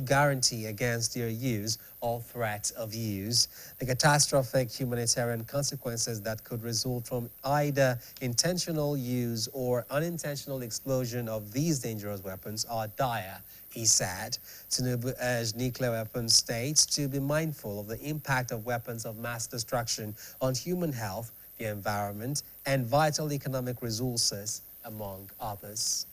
guarantee against their use or threat of use. The catastrophic humanitarian consequences that could result from either intentional use or unintentional explosion of these dangerous weapons are dire, he said. Tinubu urged nuclear weapons states to be mindful of the impact of weapons of mass destruction on human health, the environment, and vital economic resources, among others.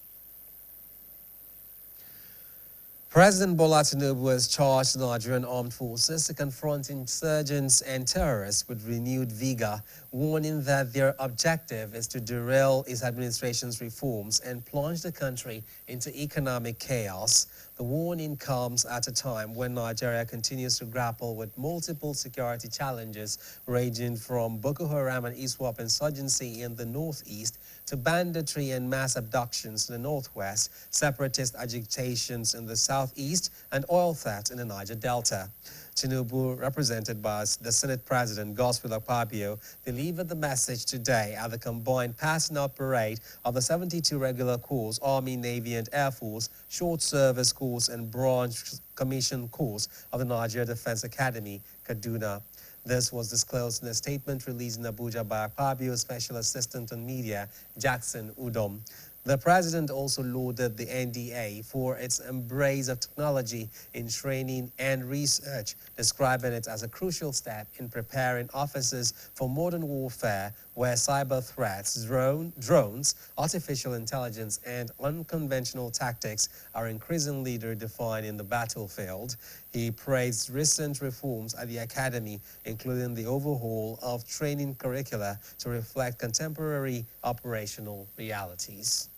President Bola Tinubu has charged the Nigerian armed forces to confront insurgents and terrorists with renewed vigor, warning that their objective is to derail his administration's reforms and plunge the country into economic chaos. The warning comes at a time when Nigeria continues to grapple with multiple security challenges ranging from Boko Haram and ISWAP insurgency in the northeast to banditry and mass abductions in the northwest, separatist agitations in the southeast, and oil theft in the Niger Delta. Tinubu, represented by the Senate President Godswill Akpabio, delivered the message today at the combined passing out parade of the 72 regular corps, Army, Navy, and Air Force, Short Service Corps, and Branch Commission Corps of the Nigeria Defense Academy, Kaduna. This was disclosed in a statement released in Abuja by Akpabio's Special Assistant on Media, Jackson Udom. The president also lauded the NDA for its embrace of technology in training and research, describing it as a crucial step in preparing officers for modern warfare where cyber threats, drones, artificial intelligence, and unconventional tactics are increasingly redefined in the battlefield. He praised recent reforms at the academy, including the overhaul of training curricula to reflect contemporary operational realities.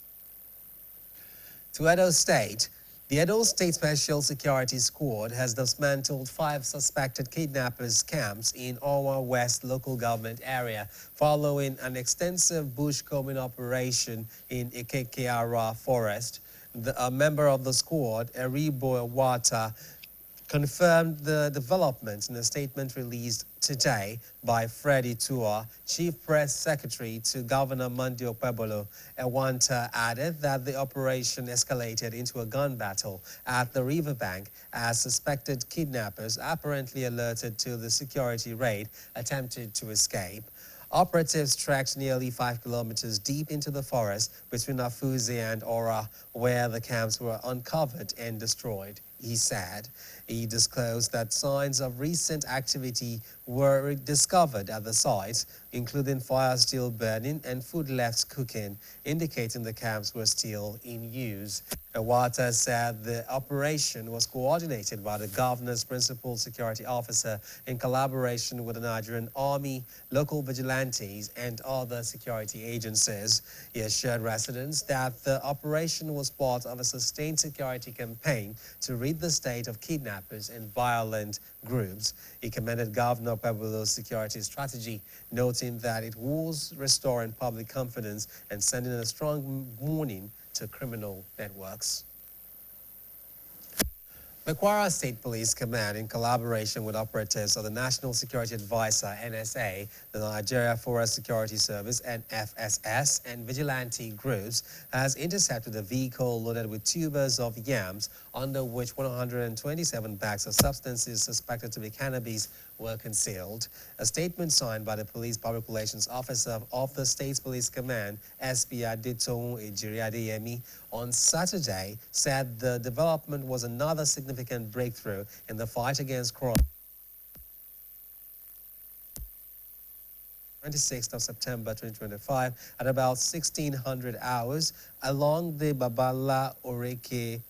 To Edo State, the Edo State Special Security Squad has dismantled 5 suspected kidnappers' camps in Owa West local government area following an extensive bushcombing operation in Ikekeara Forest. A member of the squad, Eribo Wata, confirmed the developments in a statement released today by Freddie Tua, Chief Press Secretary to Governor Monday Okpebholo. Ewanta added that the operation escalated into a gun battle at the riverbank as suspected kidnappers, apparently alerted to the security raid, attempted to escape. Operatives trekked nearly 5 kilometers deep into the forest between Afuze and Ora, where the camps were uncovered and destroyed, he said. He disclosed that signs of recent activity were discovered at the site, including fire still burning and food left cooking, indicating the camps were still in use. Ewata said the operation was coordinated by the governor's principal security officer in collaboration with the Nigerian Army, local vigilantes, and other security agencies. He assured residents that the operation was part of a sustained security campaign to rid the state of kidnappers and violent groups. He commended Governor Okpebholo's security strategy, noting that it was restoring public confidence and sending a strong warning to criminal networks. The Kwara State Police Command, in collaboration with operatives of the National Security Advisor, NSA, the Nigeria Forest Security Service, NFSS, and vigilante groups, has intercepted a vehicle loaded with tubers of yams, under which 127 bags of substances suspected to be cannabis were concealed. A statement signed by the Police Public Relations Officer of the State Police Command, SP Adetoun Ejiri Adeyemi, on Saturday said the development was another significant breakthrough in the fight against crime. 26th of September 2025 at about 1600 hours along the Babala Oreke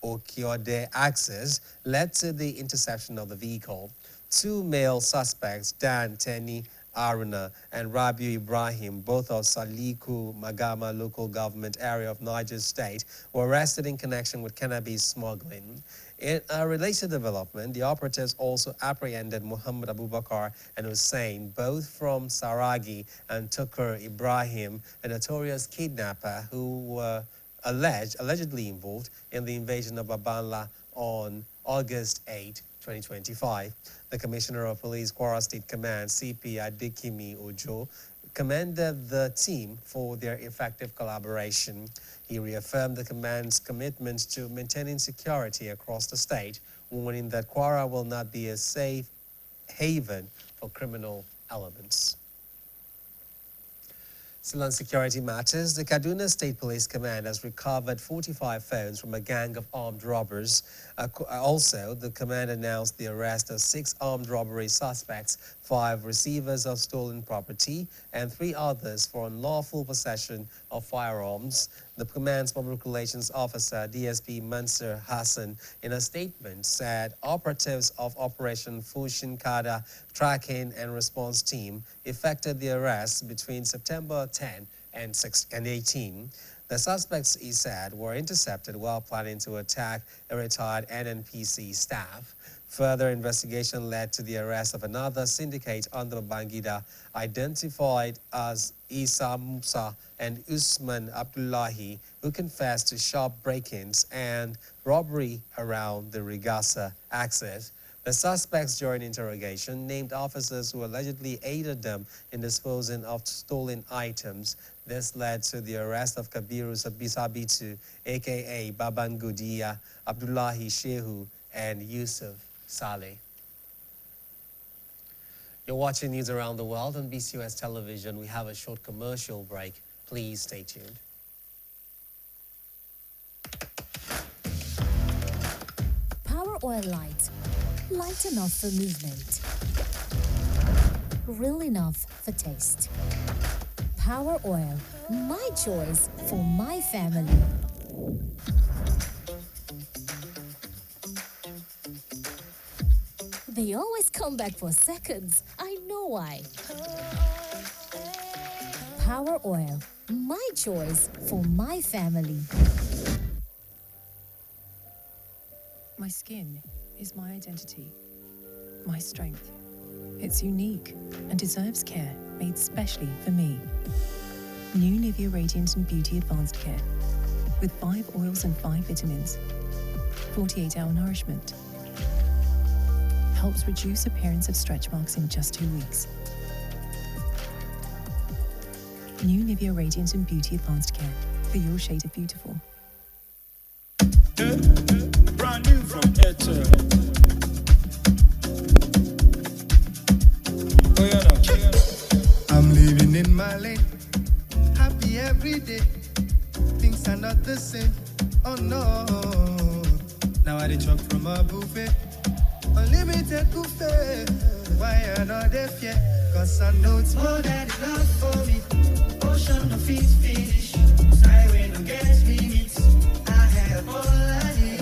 Okiode axis led to the interception of the vehicle. 2 male suspects, Dan Teni Aruna and Rabiu Ibrahim, both of Saliku Magama local government area of Niger State, were arrested in connection with cannabis smuggling. In a related development, the operatives also apprehended Muhammad Abubakar and Hussein, both from Saragi, and Tukur Ibrahim, a notorious kidnapper who were allegedly involved in the invasion of Babanla on August 8, 2025. The Commissioner of Police Kwara State Command, CP Adekimi Ojo, commended the team for their effective collaboration. He reaffirmed the command's commitment to maintaining security across the state, warning that Kwara will not be a safe haven for criminal elements. Still on security matters, the Kaduna State Police Command has recovered 45 phones from a gang of armed robbers. Also, the command announced the arrest of 6 armed robbery suspects, 5 receivers of stolen property, and 3 others for unlawful possession of firearms. The command's public relations officer, DSP Mansur Hassan, in a statement said operatives of Operation Fushin Kada Tracking and Response Team effected the arrests between September 10 and 18. The suspects, he said, were intercepted while planning to attack a retired NNPC staff. Further investigation led to the arrest of another syndicate under Bangida, identified as Isa Musa and Usman Abdullahi, who confessed to shop break-ins and robbery around the Rigasa axis. The suspects, during interrogation, named officers who allegedly aided them in disposing of stolen items. This led to the arrest of Kabiru Sabisabitu, aka Baban Gudia, Abdullahi Shehu, and Yusuf Saleh. You're watching news around the world on BCOS television. We have a short commercial break. Please stay tuned. Power Oil Light. Light enough for movement. Real enough for taste. Power Oil. My choice for my family. They always come back for seconds. I know why. Power Oil. My choice for my family. My skin is my identity, my strength. It's unique and deserves care made specially for me. New Nivea Radiant and Beauty Advanced Care with 5 oils and 5 vitamins. 48-hour nourishment. Helps reduce appearance of stretch marks in just 2 weeks. New Nivea Radiant and Beauty Advanced Care for your shade of beautiful. Brand new from Airtel. I'm living in my lane, happy every day. Things are not the same, oh no. Now I chop from a buffet, unlimited buffet. Why I not there fear? Cause I know it's more than enough for me. Ocean no feet finish, highway no get limits. I have all I need.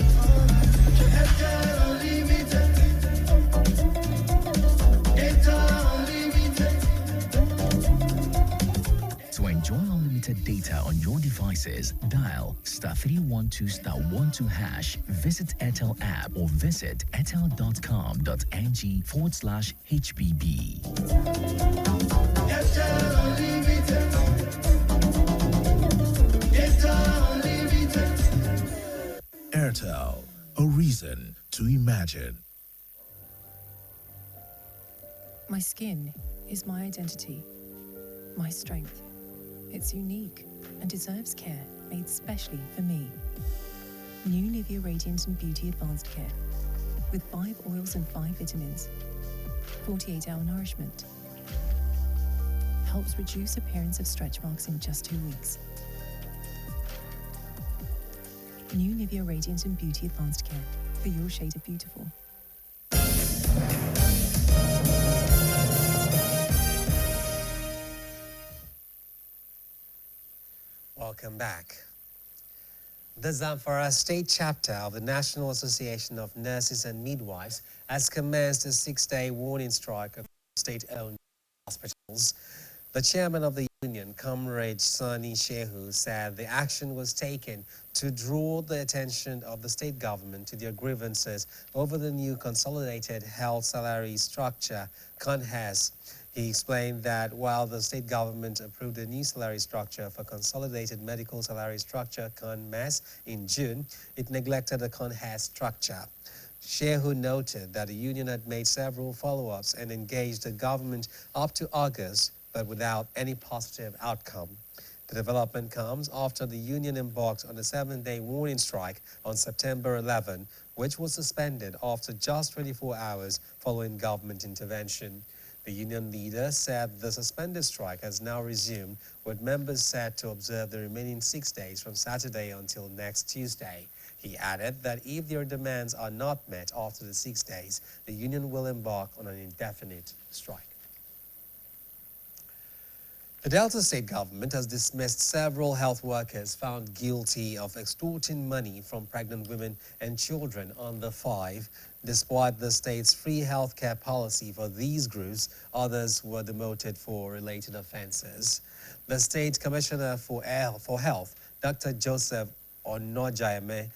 Airtel unlimited, data unlimited. To enjoy unlimited data on your devices, dial *312*12#, visit Airtel app or visit airtel.com.ng/HBB. Airtel unlimited, data unlimited. Airtel, a reason to imagine. My skin is my identity, my strength. It's unique and deserves care made specially for me. New Nivea Radiant and Beauty Advanced Care with 5 oils and 5 vitamins. 48-hour nourishment. Helps reduce appearance of stretch marks in just 2 weeks. New Nivea Radiant and Beauty Advanced Care for your shade of beautiful. Welcome back. The Zamfara State Chapter of the National Association of Nurses and Midwives has commenced a 6-day warning strike of state-owned hospitals. The chairman of the union, Comrade Sani Shehu, said the action was taken to draw the attention of the state government to their grievances over the new consolidated health salary structure, CONHES. He explained that while the state government approved a new salary structure for consolidated medical salary structure, CONMES, in June, it neglected the CONHES structure. Shehu noted that the union had made several follow-ups and engaged the government up to August but without any positive outcome. The development comes after the union embarked on a 7-day warning strike on September 11, which was suspended after just 24 hours following government intervention. The union leader said the suspended strike has now resumed, with members set to observe the remaining 6 days from Saturday until next Tuesday. He added that if their demands are not met after the 6 days, the union will embark on an indefinite strike. The Delta State government has dismissed several health workers found guilty of extorting money from pregnant women and children under 5. Despite the state's free health care policy for these groups, others were demoted for related offenses. The State Commissioner for Health, Dr. Joseph Onojaeme,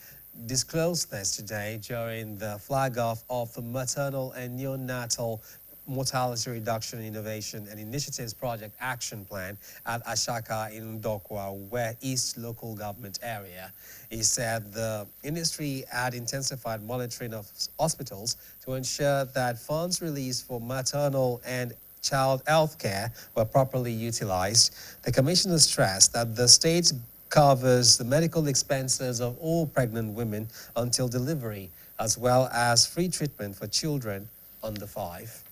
disclosed this today during the flag-off of the Maternal and Neonatal Mortality Reduction Innovation and Initiatives Project Action Plan at Ashaka in Ndokwa, East local government area. He said the industry had intensified monitoring of hospitals to ensure that funds released for maternal and child health care were properly utilized. The commissioner stressed that the state covers the medical expenses of all pregnant women until delivery, as well as free treatment for children under 5.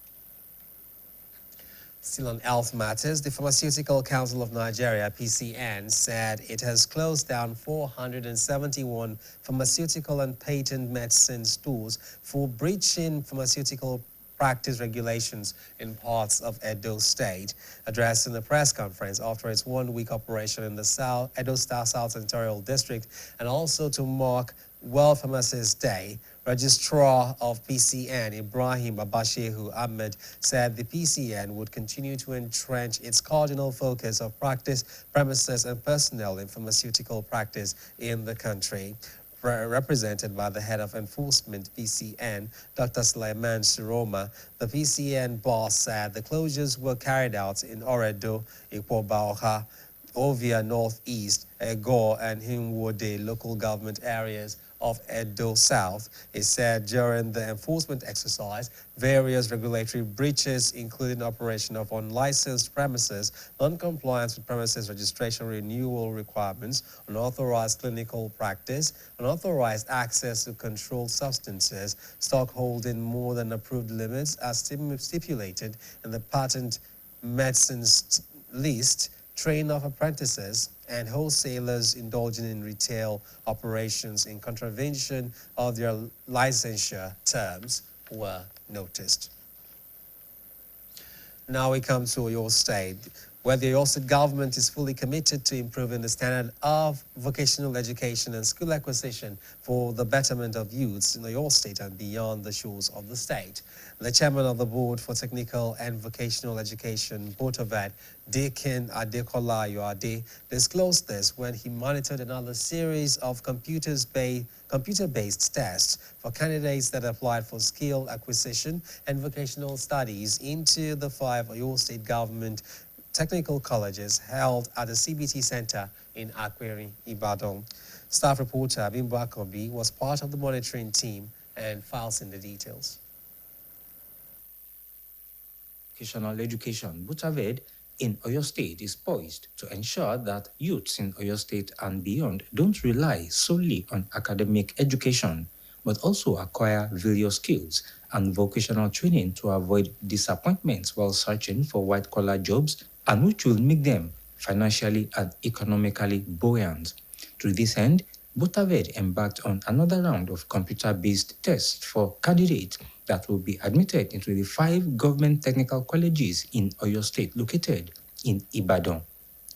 Still on health matters, the Pharmaceutical Council of Nigeria, PCN, said it has closed down 471 pharmaceutical and patent medicine stores for breaching pharmaceutical practice regulations in parts of Edo State. Addressing a press conference after its one-week operation in the Edo South Senatorial District, and also to mark World Pharmacist Day, Registrar of PCN, Ibrahim Abashehu Ahmed, said the PCN would continue to entrench its cardinal focus of practice, premises, and personnel in pharmaceutical practice in the country. Represented by the head of enforcement PCN, Dr. Sulaiman Siroma, the PCN boss said the closures were carried out in Oredo, Ikwobaoha, Ovia Northeast, Egor, and Himwode local government areas of Edo South. He said during the enforcement exercise, various regulatory breaches, including operation of unlicensed premises, non-compliance with premises registration renewal requirements, unauthorized clinical practice, unauthorized access to controlled substances, stock holding more than approved limits as stipulated in the patent medicines list, training of apprentices, and wholesalers indulging in retail operations in contravention of their licensure terms were noticed. Now we come to Oyo State, where the Oyo State government is fully committed to improving the standard of vocational education and skill acquisition for the betterment of youths in Oyo State and beyond the shores of the state. The chairman of the Board for Technical and Vocational Education, BOTOVET, Deacon Adekola Yoade, disclosed this when he monitored another series of computer-based tests for candidates that applied for skill acquisition and vocational studies into the 5 Oyo State government technical colleges held at the CBT Center in Akweri, Ibadan. Staff reporter Bimbo Akobi was part of the monitoring team and files in the details. Vocational education, BOTOVET, in Oyo State is poised to ensure that youths in Oyo State and beyond don't rely solely on academic education, but also acquire various skills and vocational training to avoid disappointments while searching for white-collar jobs, and which will make them financially and economically buoyant. To this end, BOTOVET embarked on another round of computer-based tests for candidates that will be admitted into the 5 government technical colleges in Oyo State located in Ibadan,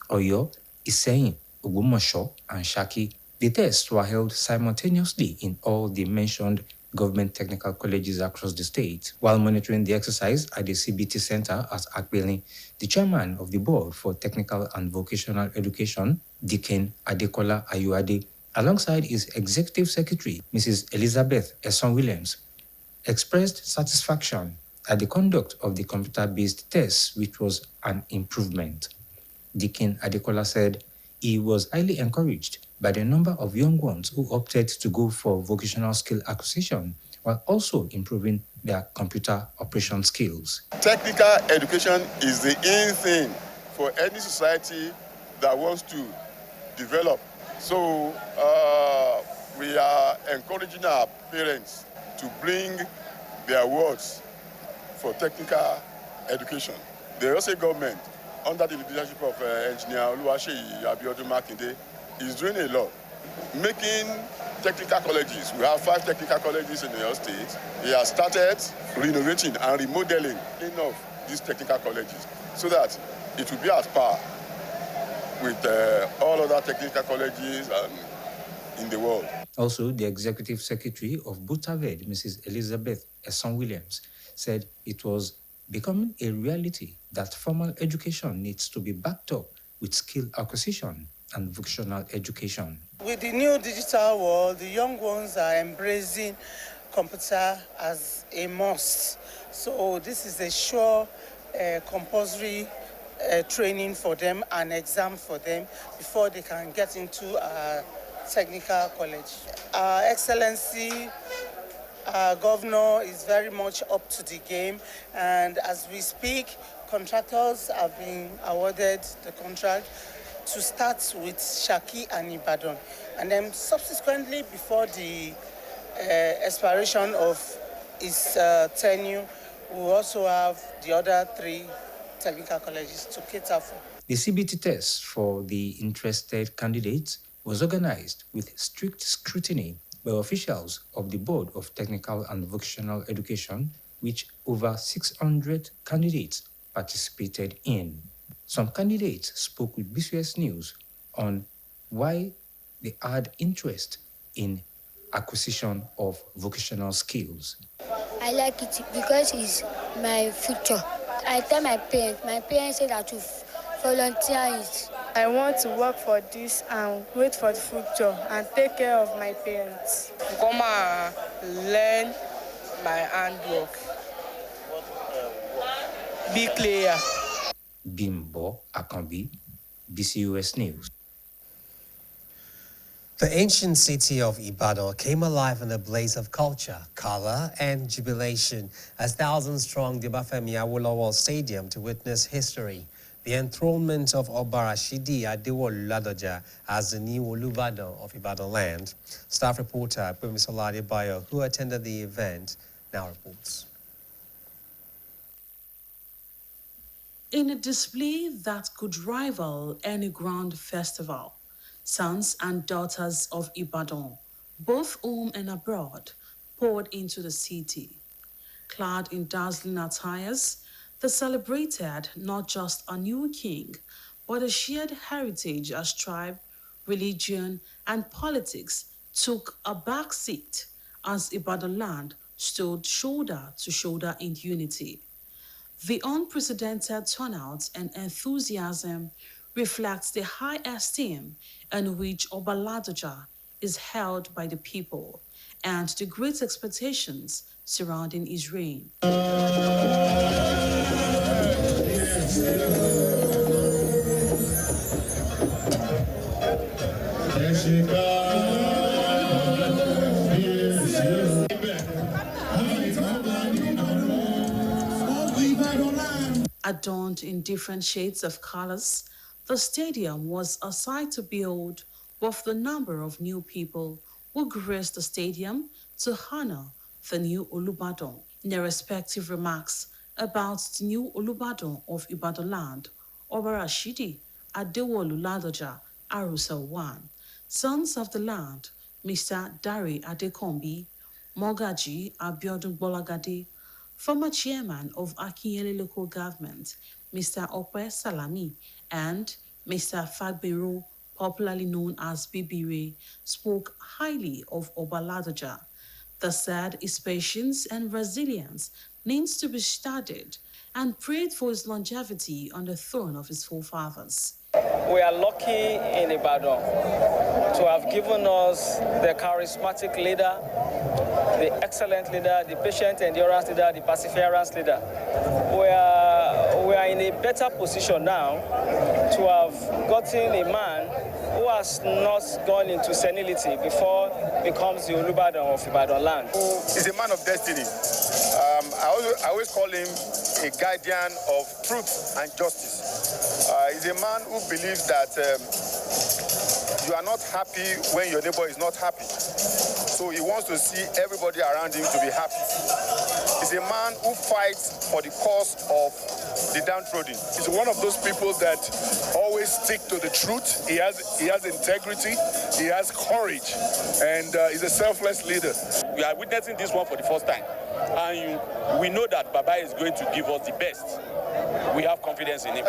Oyo, Iseyin, Ogbomoso, and Shaki. The tests were held simultaneously in all the mentioned government technical colleges across the state. While monitoring the exercise at the CBT Center at Akbele, the chairman of the Board for Technical and Vocational Education, Deacon Adekola Ayuade, alongside his executive secretary, Mrs. Elizabeth Esson-Williams, expressed satisfaction at the conduct of the computer-based tests, which was an improvement. Deacon Adekola said he was highly encouraged by the number of young ones who opted to go for vocational skill acquisition, while also improving their computer operation skills. Technical education is the in thing for any society that wants to develop. So we are encouraging our parents to bring their wards for technical education. The Oyose government, under the leadership of Engineer Oluwaseyi Abiodun Makinde, is doing a lot, making technical colleges. We have 5 technical colleges in Oyo State. He has started renovating and remodeling of these technical colleges so that it will be at par with all other technical colleges in the world. Also, the executive secretary of Butaved, Mrs. Elizabeth Esson Williams, said it was becoming a reality that formal education needs to be backed up with skill acquisition and vocational education. With the new digital world, the young ones are embracing computer as a must. So this is a sure compulsory training for them, an exam for them before they can get into a technical college. Our Excellency, our governor is very much up to the game, and as we speak, contractors have been awarded the contract to start with Shaki and Ibadan, and then subsequently, before the expiration of his tenure, we will also have the other 3 technical colleges to cater for. The CBT test for the interested candidates was organized with strict scrutiny by officials of the Board of Technical and Vocational Education, which over 600 candidates participated in. Some candidates spoke with BCOS News on why they had interest in acquisition of vocational skills. I like it because it's my future. I tell my parents say that to volunteer it. I want to work for this and wait for the future and take care of my parents. Come and learn my handwork. Be clear. Bimbo Akambi, BCOS News. The ancient city of Ibadan came alive in a blaze of culture, color, and jubilation as thousands thronged the Obafemi Awolowo Stadium to witness history. The enthronement of Oba Rashidi Adewolu Ladoja as the new Olubadan of Ibadan land. Staff reporter Pemisola Adebayo, who attended the event, now reports. In a display that could rival any grand festival, sons and daughters of Ibadan, both home and abroad, poured into the city. Clad in dazzling attires, they celebrated not just a new king, but a shared heritage as tribe, religion, and politics took a back seat as Ibadan land stood shoulder to shoulder in unity. The unprecedented turnout and enthusiasm reflects the high esteem in which Oba Ladoja is held by the people and the great expectations surrounding his reign. Adorned in different shades of colors, the stadium was a sight to behold, with the number of new people who graced the stadium to honor the new Olubadan. In their respective remarks about the new Olubadan of Ibadan land, Oba Rashidi Adewolu Ladoja Arusa 1, sons of the land, Mr. Dari Adekombi, Mogaji Abiodun Bolagade, former chairman of Akinyele local government, Mr. Ope Salami, and Mr. Fagbero, popularly known as Bibire, spoke highly of Oba Ladoja. They said his patience and resilience needs to be studied and prayed for his longevity on the throne of his forefathers. We are lucky in Ibadan to have given us the charismatic leader, the excellent leader, the patient endurance leader, the perseverance leader. We are in a better position now to have gotten a man who who has not gone into senility before becomes the Olubadan of Ibadan land. He's a man of destiny. I always call him a guardian of truth and justice. He's a man who believes that you are not happy when your neighbor is not happy. So he wants to see everybody around him to be happy. He's a man who fights for the cause of the downtrodden. He's one of those people that always stick to the truth. He has integrity, he has courage, and he's a selfless leader. We are witnessing this one for the first time, and we know that Baba is going to give us the best. We have confidence in him.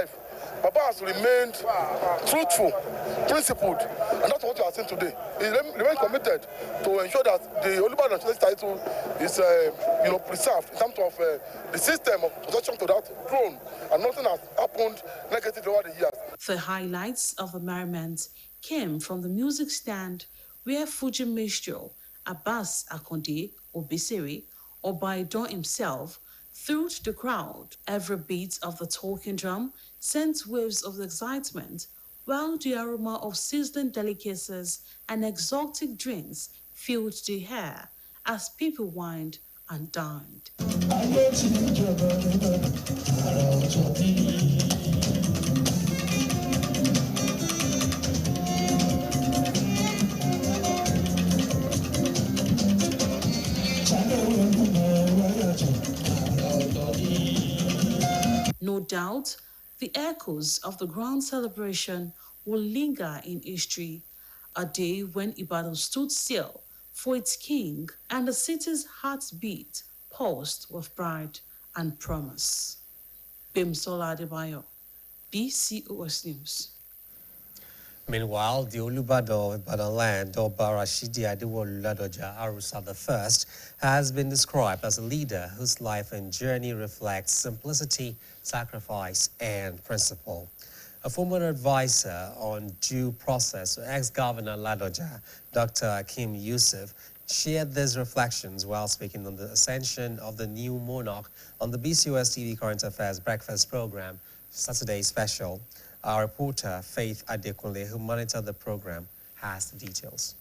Baba has remained truthful, principled, and that's what you are seeing today. He remained committed to ensure that the Olubadan title is, preserved in terms of the system of succession to that throne, and nothing has happened negative over the years. The highlights of the merriment came from the music stand where Fuji Minstrel Abbas Akonde Obisiri, or by Don himself, thrilled the crowd. Every beat of the talking drum sent waves of excitement, while the aroma of sizzling delicacies and exotic drinks filled the air as people wined and dined. No doubt, the echoes of the grand celebration will linger in history, a day when Ibadan stood still for its king and the city's heartbeat pulsed with pride and promise. Bimsola Adebayo, BCOS News. Meanwhile, the Olubadan of Ibadan land, Oba Rashidi Adewolu Ladoja Arusa I, has been described as a leader whose life and journey reflects simplicity, sacrifice, and principle. A former advisor on due process to ex-governor Ladoja, Dr. Hakim Yusuf, shared these reflections while speaking on the ascension of the new monarch on the BCOS TV Current Affairs Breakfast program, Saturday Special. Our reporter, Faith Adekunle, who monitored the program, has the details.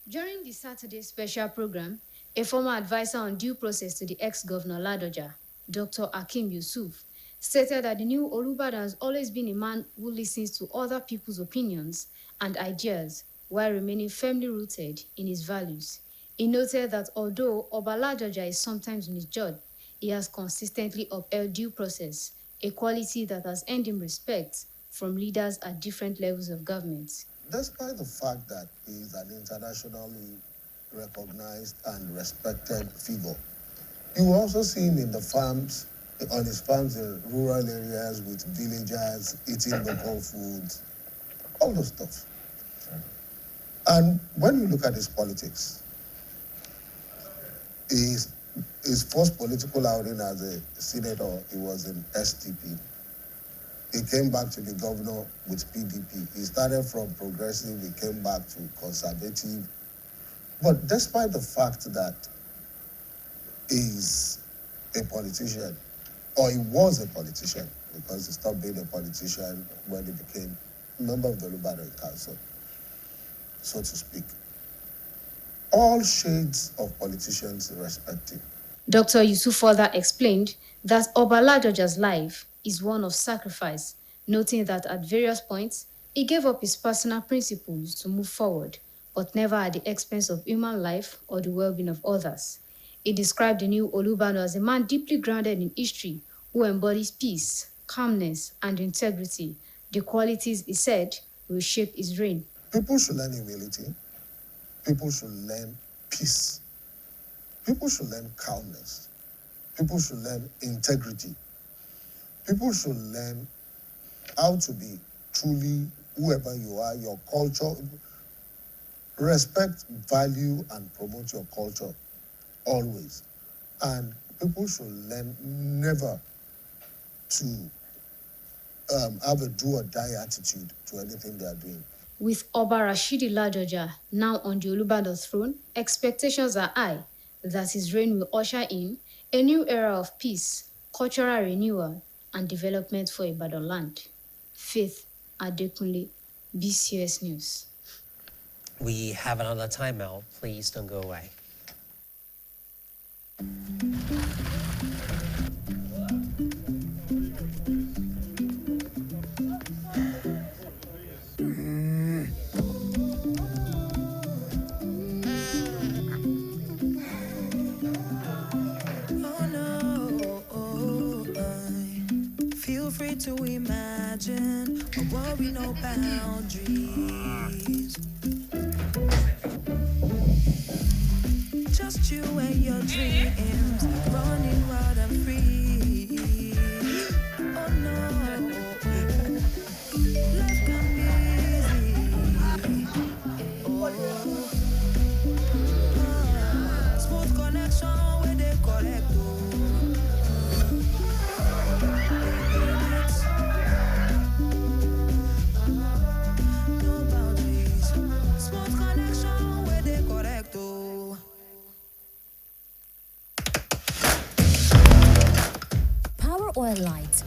During the Saturday special program, a former advisor on due process to the ex-governor Ladoja, Dr. Hakim Yusuf, stated that the new Olubadan has always been a man who listens to other people's opinions and ideas while remaining firmly rooted in his values. He noted that although Oba Ladoja is sometimes misjudged, he has consistently upheld due process, a quality that has earned him respect from leaders at different levels of government. Despite the fact that he is an internationally recognized and respected figure, you will also see him in the farms, on his farms in rural areas with villagers eating local foods, all those stuff. And when you look at his politics, his first political outing as a senator, he was in SDP. He came back to the governor with PDP. He started from progressive, he came back to conservative. But despite the fact that he's a politician, or he was a politician, because he stopped being a politician when he became a member of the Olubadan Council, so to speak. All shades of politicians respect him. Dr. Yusuf further explained that Oba Ladoja's life is one of sacrifice, noting that at various points, he gave up his personal principles to move forward, but never at the expense of human life or the well-being of others. He described the new Olubadan as a man deeply grounded in history, who embodies peace, calmness, and integrity, the qualities he said will shape his reign. People should learn humility. People should learn peace. People should learn calmness. People should learn integrity. People should learn how to be truly whoever you are, your culture. Respect, value, and promote your culture always. And people should learn never to have a do or die attitude to anything they are doing. With Oba Rashidi Ladoja now on the Olubadan throne, expectations are high that his reign will usher in a new era of peace, cultural renewal, and development for Ibadan land. Faith Adekunle, BCOS News. We have another timeout. Please don't go away. Feel free to imagine a world with no boundaries. Just you and your dreams, running wild and free. Oh no, life can be easy. Smooth connection where they correct. Oil light.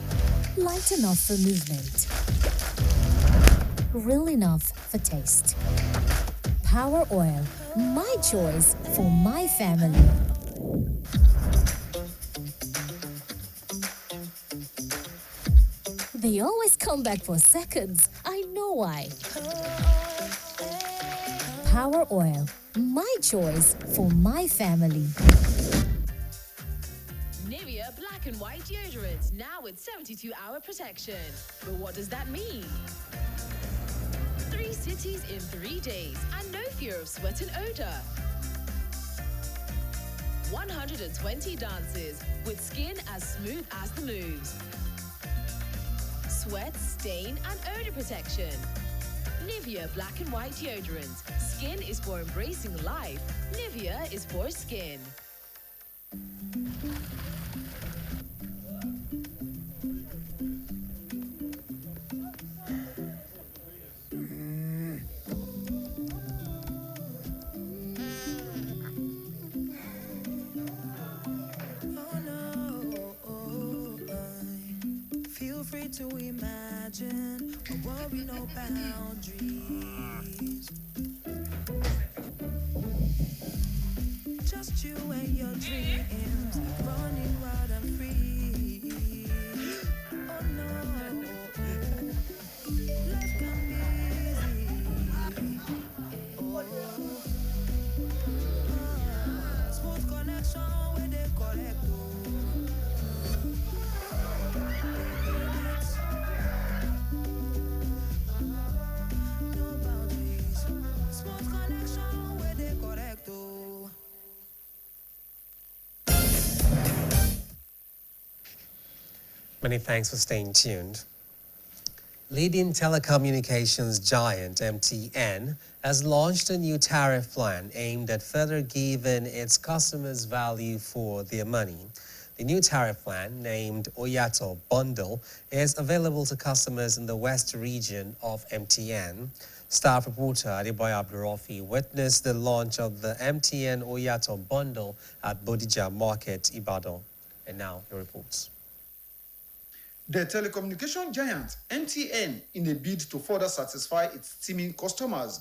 Light enough for movement. Real enough for taste. Power oil. My choice for my family. They always come back for seconds. I know why. Power oil. My choice for my family. Nivea Black and White Deodorant, now with 72-hour protection. But what does that mean? 3 cities in 3 days and no fear of sweat and odor. 120 dances with skin as smooth as the moves. Sweat, stain and odor protection. Nivea Black and White Deodorant. Skin is for embracing life. Nivea is for skin. To imagine a world with no boundaries. Just you and your dreams, running wild and free. Oh no, life can be easy. Smooth connection where they correct. Many thanks for staying tuned. Leading telecommunications giant MTN has launched a new tariff plan aimed at further giving its customers value for their money. The new tariff plan, named Oyato Bundle, is available to customers in the West region of MTN. Staff reporter Adeboye Abdurrafi witnessed the launch of the MTN Oyato Bundle at Bodija Market, Ibadan. And now the reports. The telecommunication giant MTN, in a bid to further satisfy its teeming customers,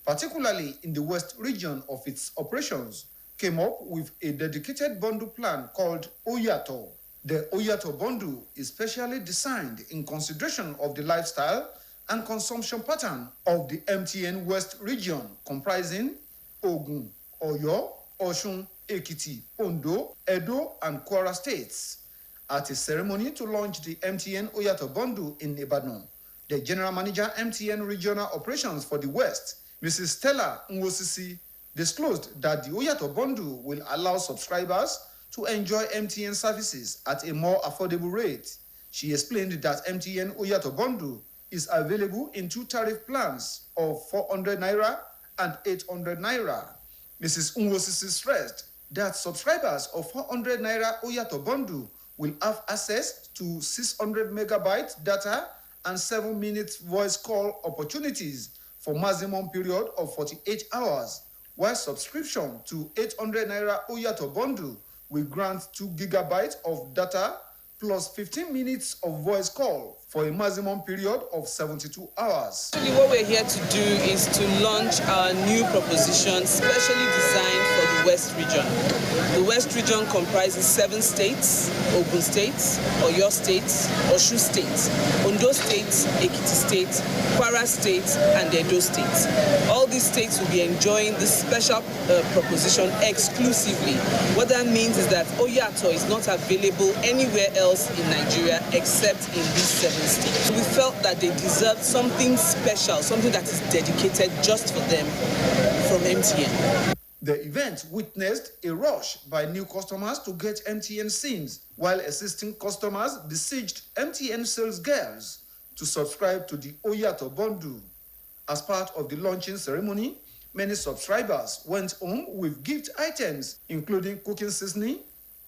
particularly in the West region of its operations, came up with a dedicated bundle plan called Oyato. The Oyato bundle is specially designed in consideration of the lifestyle and consumption pattern of the MTN West region, comprising Ogun, Oyo, Osun, Ekiti, Ondo, Edo, and Kwara states. At a ceremony to launch the MTN Oyato bundle in Ibadan, the General Manager MTN Regional Operations for the West, Mrs. Stella Nwosisi, disclosed that the Oyato bundle will allow subscribers to enjoy MTN services at a more affordable rate. She explained that MTN Oyato bundle is available in 2 tariff plans of 400 Naira and 800 Naira. Mrs. Nwosisi stressed that subscribers of 400 Naira Oyato bundle will have access to 600 megabyte data and 7-minute voice call opportunities for maximum period of 48 hours, while subscription to 800 Naira Oyato bundle will grant 2 gigabytes of data plus 15 minutes of voice call for a maximum period of 72 hours. Actually, what we're here to do is to launch our new proposition specially designed for the West region. The West region comprises 7 states: Ogun State, Oyo State, Osun State, Ondo State, Ekiti State, Kwara State, and Edo State. All these states will be enjoying this special proposition exclusively. What that means is that Oyato is not available anywhere else in Nigeria except in these 7 states. We felt that they deserved something special, something that is dedicated just for them from MTN. The event witnessed a rush by new customers to get MTN SIMs, while existing customers besieged MTN sales girls to subscribe to the Oyato bundle. As part of the launching ceremony, many subscribers went home with gift items, including cooking seasoning,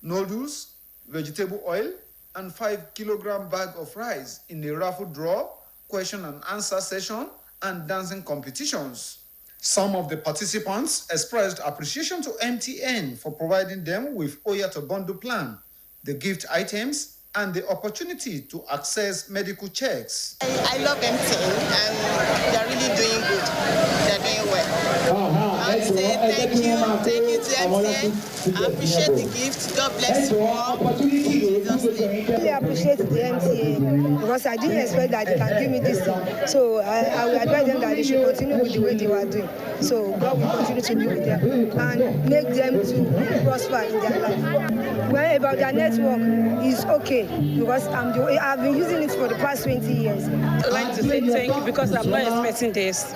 noodles, vegetable oil, and 5-kilogram bag of rice in a raffle draw, question and answer session, and dancing competitions. Some of the participants expressed appreciation to MTN for providing them with Oyato bundle plan, the gift items, and the opportunity to access medical checks. I love MTN and they're really doing good. They're doing well. I say thank you to MTN. I appreciate the gift. God bless you all. I really appreciate the MTN because I didn't expect that they can give me this thing. So I will advise them that they should continue with the way they were doing. So God will continue to be with them and make them to prosper in their life. Well, about their network is okay because I've been using it for the past 20 years. I'd like to say thank you because I'm not expecting this.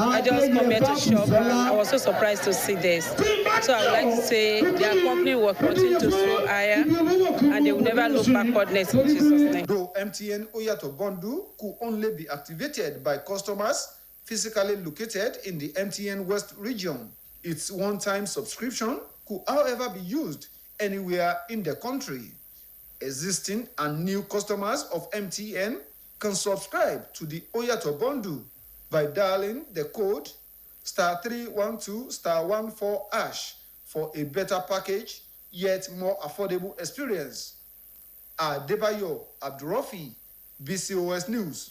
I just come here to shop and I was so surprised to see this. So I would like to say their company will continue to soar higher and they will never look backwardness in Jesus' name. Though MTN Oyato bundle could only be activated by customers physically located in the MTN West region, its one-time subscription could however be used anywhere in the country. Existing and new customers of MTN can subscribe to the Oyato bundle by dialing the code *312*14# for a better package, yet more affordable experience. Adebayo Abdurafi, BCOS News.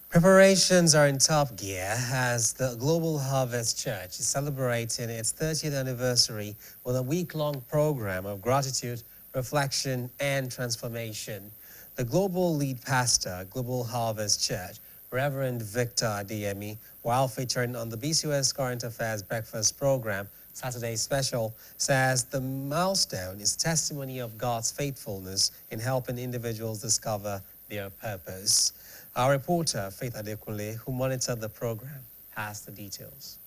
Preparations are in top gear as the Global Harvest Church is celebrating its 30th anniversary with a week-long program of gratitude, reflection, and transformation. The global lead pastor, Global Harvest Church, Reverend Victor Adeyemi, while featuring on the BCOS Current Affairs Breakfast program, Saturday Special, says the milestone is testimony of God's faithfulness in helping individuals discover their purpose. Our reporter, Faith Adekunle, who monitored the program, has the details.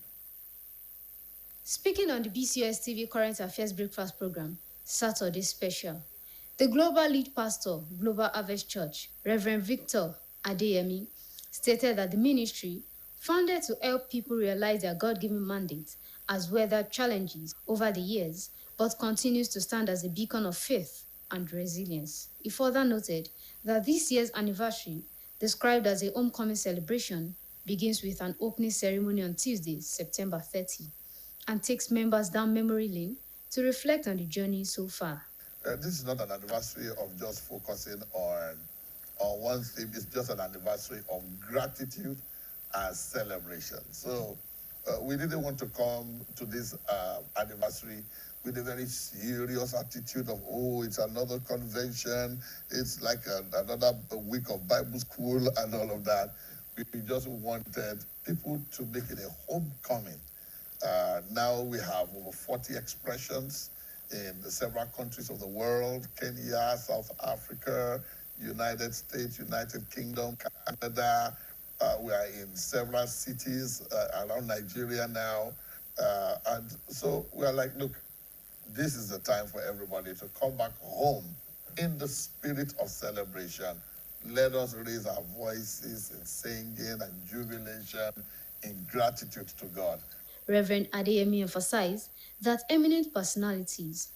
Speaking on the BCOS TV Current Affairs Breakfast program, Saturday Special, the global lead pastor, Global Harvest Church, Reverend Victor Adeyemi, stated that the ministry, founded to help people realize their God-given mandate, has weathered challenges over the years, but continues to stand as a beacon of faith and resilience. He further noted that this year's anniversary, described as a homecoming celebration, begins with an opening ceremony on Tuesday, September 30, and takes members down memory lane to reflect on the journey so far. This is not an anniversary of just focusing on one thing. It's just an anniversary of gratitude and celebration. So we didn't want to come to this anniversary with a very serious attitude of, oh, it's another convention, it's like another week of Bible school and all of that. We just wanted people to make it a homecoming. Now we have over 40 expressions in several countries of the world: Kenya, South Africa, United States, United Kingdom, Canada. We are in several cities around Nigeria now. And so we are like, look, this is the time for everybody to come back home in the spirit of celebration. Let us raise our voices in singing and jubilation in gratitude to God. Reverend Adeyemi emphasized that eminent personalities,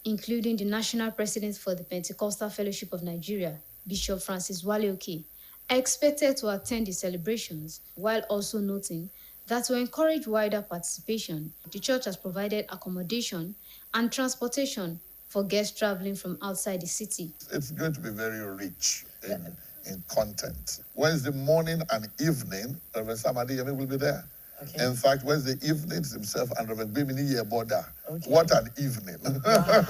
including the National President for the Pentecostal Fellowship of Nigeria, Bishop Francis Wale Oke, are expected to attend the celebrations, while also noting That to encourage wider participation, the church has provided accommodation and transportation for guests traveling from outside the city. It's going to be very rich in content. Wednesday morning and evening, Reverend Samadi Yemi will be there. Okay. In fact, Wednesday evenings himself and Reverend Bimini Yeboda. Okay. What an evening. Wow.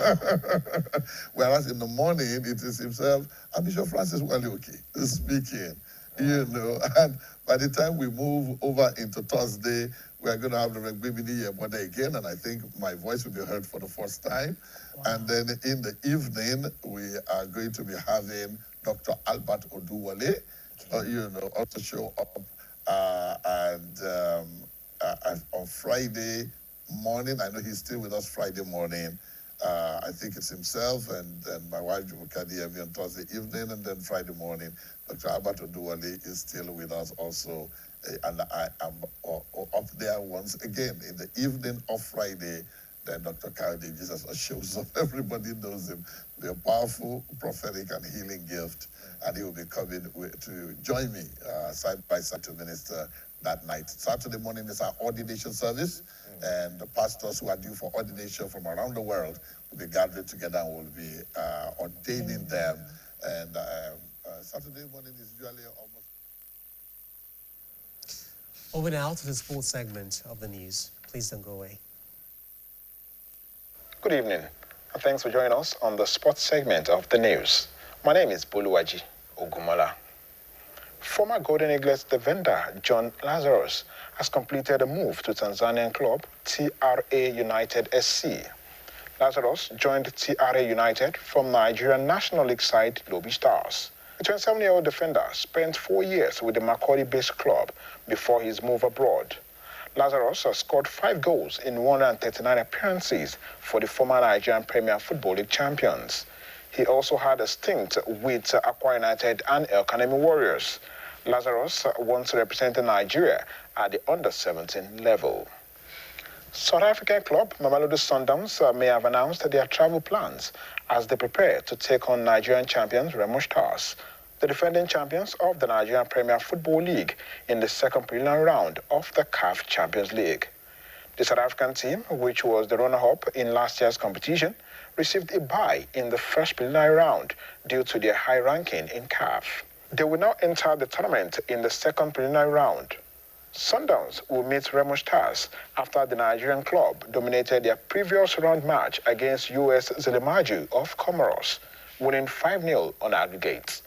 Whereas in the morning, it is himself and Bishop Francis Walioki speaking. Wow. You know, and by the time we move over into Thursday, we are going to have Reverend Bimini Yeboda again, and I think my voice will be heard for the first time. Wow. And then in the evening, we are going to be having Dr. Albert Oduwale, okay. You know, also show up. And on Friday morning, I know he's still with us Friday morning. I think it's himself and my wife, Jumukadi, on Thursday evening, and then Friday morning, Dr. Albert Oduwale is still with us also. And I am up there once again in the evening of Friday. Then Dr. Kayode Jesus shows up. Everybody knows him. The powerful prophetic and healing gift. And he will be coming to join me side by side to minister that night. Saturday morning is our ordination service. And the pastors who are due for ordination from around the world will be gathered together and will be ordaining them. And Saturday morning is usually almost... Over now to the sports segment of the news. Please don't go away. Good evening, and thanks for joining us on the sports segment of the news. My name is Boluwaji Ogumola. Former Golden Eagles defender John Lazarus has completed a move to Tanzanian club TRA United SC. Lazarus joined TRA United from Nigerian National League side Lobby Stars. The 27-year-old defender spent 4 years with the Makurdi-based club before his move abroad. Lazarus has scored 5 goals in 139 appearances for the former Nigerian Premier Football League champions. He also had a stint with Akwa United and El Kanemi Warriors. Lazarus once represented Nigeria at the under-17 level. South African club Mamelodi Sundowns may have announced their travel plans as they prepare to take on Nigerian champions Remo Stars, the defending champions of the Nigerian Premier Football League in the second preliminary round of the CAF Champions League. The South African team, which was the runner-up in last year's competition, received a bye in the first preliminary round due to their high ranking in CAF. They will now enter the tournament in the second preliminary round. Sundowns will meet Remo Stars after the Nigerian club dominated their previous round match against US Zelimaju of Comoros, winning 5-0 on aggregate.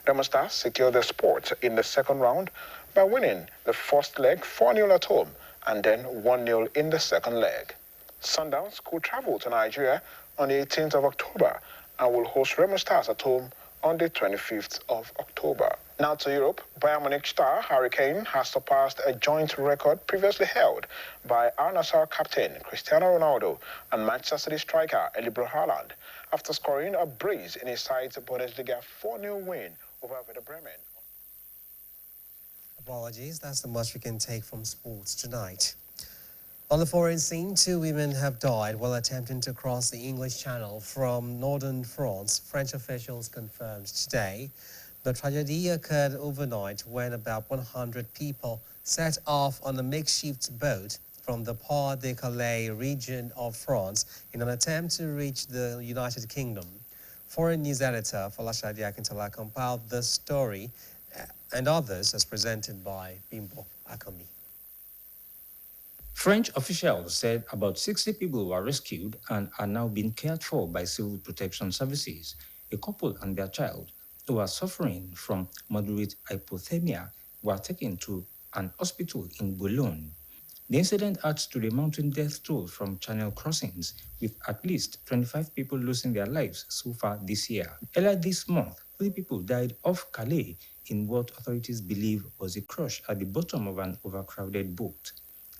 Remo Stars secured the spot in the second round by winning the first leg 4-0 at home and then 1-0 in the second leg. Sundowns could travel to Nigeria on the 18th of October and will host Remo Stars at home on the 25th of October. Now to Europe, Bayern Munich star Harry Kane has surpassed a joint record previously held by Al Nassr captain Cristiano Ronaldo and Manchester City striker Erling Haaland after scoring a brace in his side's Bundesliga 4-0 win over Werder Bremen. Apologies, that's the much we can take from sports tonight. On the foreign scene, 2 women have died while attempting to cross the English Channel from northern France, French officials confirmed today. The tragedy occurred overnight when about 100 people set off on a makeshift boat from the Pas-de-Calais region of France in an attempt to reach the United Kingdom. Foreign news editor Folashade Akintola compiled the story and others as presented by Bimbo Akomi. French officials said about 60 people were rescued and are now being cared for by civil protection services. A couple and their child, who are suffering from moderate hypothermia, were taken to an hospital in Boulogne. The incident adds to the mounting death toll from channel crossings, with at least 25 people losing their lives so far this year. Earlier this month, 3 people died off Calais in what authorities believe was a crash at the bottom of an overcrowded boat.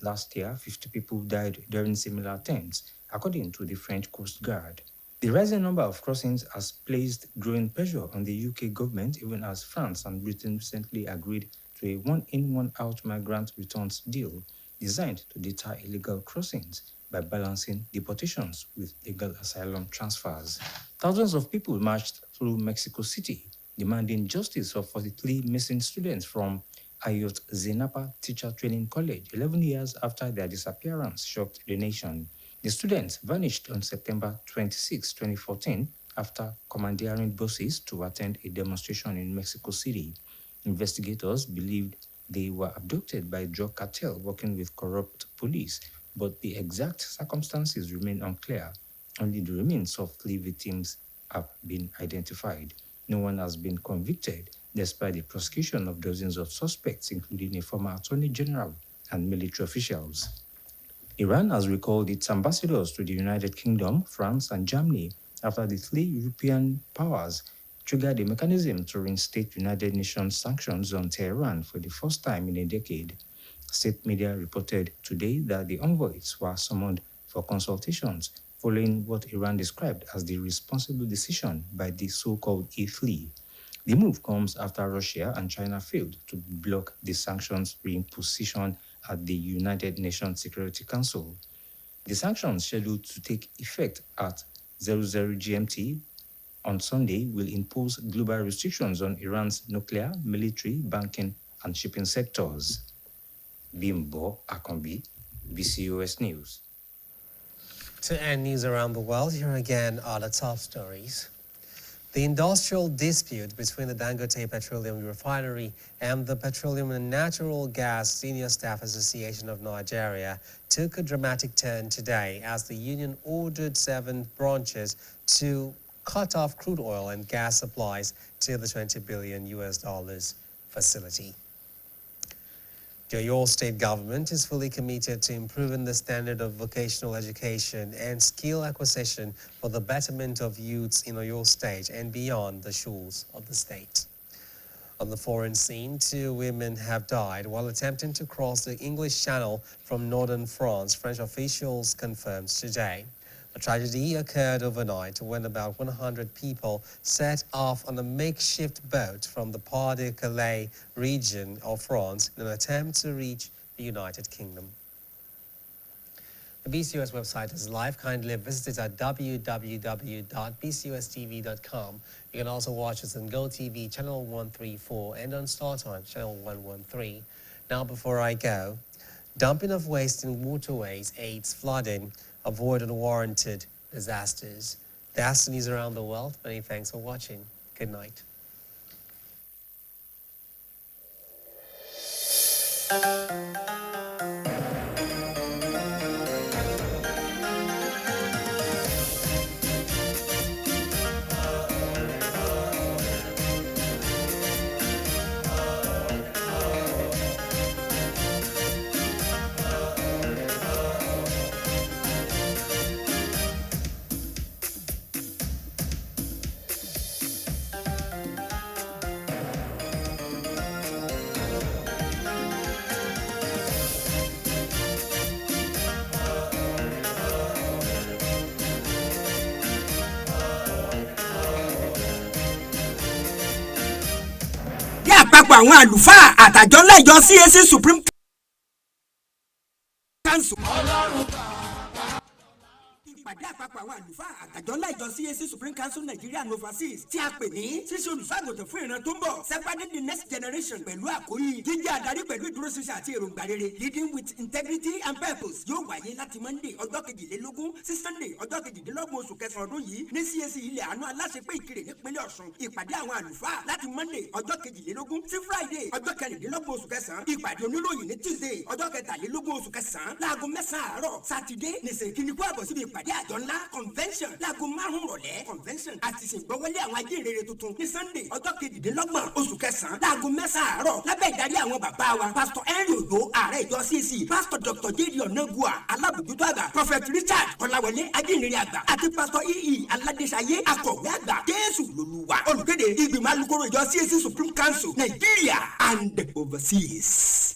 Last year, 50 people died during similar attempts, according to the French Coast Guard. The rising number of crossings has placed growing pressure on the UK government, even as France and Britain recently agreed to a one-in, one-out migrant returns deal designed to deter illegal crossings by balancing deportations with legal asylum transfers. Thousands of people marched through Mexico City, demanding justice for 43 missing students from Ayot Zenapa Teacher Training College 11 years after their disappearance shocked the nation. The students vanished on September 26, 2014, after commandeering buses to attend a demonstration in Mexico City. Investigators believed they were abducted by a drug cartel working with corrupt police, but the exact circumstances remain unclear. Only the remains of 3 victims have been identified. No one has been convicted, despite the prosecution of dozens of suspects, including a former attorney general and military officials. Iran has recalled its ambassadors to the United Kingdom, France, and Germany after the 3 European powers triggered a mechanism to reinstate United Nations sanctions on Tehran for the first time in a decade. State media reported today that the envoys were summoned for consultations following what Iran described as the responsible decision by the so-called E3. The move comes after Russia and China failed to block the sanctions reimposition at the United Nations Security Council. The sanctions scheduled to take effect at 00 GMT on Sunday will impose global restrictions on Iran's nuclear, military, banking, and shipping sectors. Bimbo Akombi, BCOS News. To end news around the world, here again are the top stories. The industrial dispute between the Dangote Petroleum Refinery and the Petroleum and Natural Gas Senior Staff Association of Nigeria took a dramatic turn today as the union ordered 7 branches to cut off crude oil and gas supplies to the $20 billion facility. The Oyo State government is fully committed to improving the standard of vocational education and skill acquisition for the betterment of youths in Oyo State and beyond the shores of the state. On the foreign scene, 2 women have died while attempting to cross the English Channel from northern France, French officials confirmed today. The tragedy occurred overnight when about 100 people set off on a makeshift boat from the Pas-de-Calais region of France in an attempt to reach the United Kingdom. The BCOS website is live. Kindly visit it at www.bcostv.com. You can also watch us on GoTV channel 134 and on StarTimes channel 113. Now, before I go, dumping of waste in waterways aids flooding. Avoid unwarranted disasters. That's the news around the world. Many thanks for watching. Good night. àpapọ̀ àwọn àlùfáà àtàjọ ńlá ìjọ CAC Supreme Council. Ìpàdé àpapọ̀ àwọn àlùfáà àtàjọ ńlá ìjọ CAC Supreme Council Nigeria and overseas tí a pè ní ṣíṣe olùṣàgùntàn fún ìran tó ń bọ̀ shepherding the next generation pẹ̀lú àkórí jíjẹ́ adarí pẹ̀lú ìdúróṣinṣin àti èròǹgbà rere leading with integrity and purpose yóò wáyé láti Monday ọjọ́ 22 sí Sunday ọjọ́ 28 oṣù kẹsàn-án ọdún yìí ní CAC ilẹ̀ àánú aláṣepé Ìkirè nípínlẹ̀ Ọ̀ṣun. Ìpàdé àwọn àlùfáà láti Monday ọjọ́ 22 sí Friday ọjọ́ 24 oṣù kẹsàn-án. Ìpàdé oníròyìn ní Tuesday ọjọ́ 23 oṣù kẹsàn-án láago 9 àárọ̀. Saturday nìsín kíní kó àbọ̀ síbi ìpàdé àjọ ńlá convention láago 5 rọ̀lẹ́ convention àti ìsìngbọ́wọ́lé àwọn ajínrere tuntun ní Sunday ọjọ́ 28 oṣù kẹsàn-án láago 9 àárọ̀ lábẹ́ ìdarí àwọn bàbá wa Pastor Henry Odo ààrẹ ìjọ CAC, Pastor Dr. J.D. Onagua alábòjútó àgbà, Prophet Richard Kọ́láwọlé ajínrere àgbà àti Pastor E.E. Aládéṣayé akọ̀wé àgbà. Jésù lolúwa. Olùkéde ìgbìmọ̀ alukoro ìjọ CAC Supreme Council Nigeria and overseas.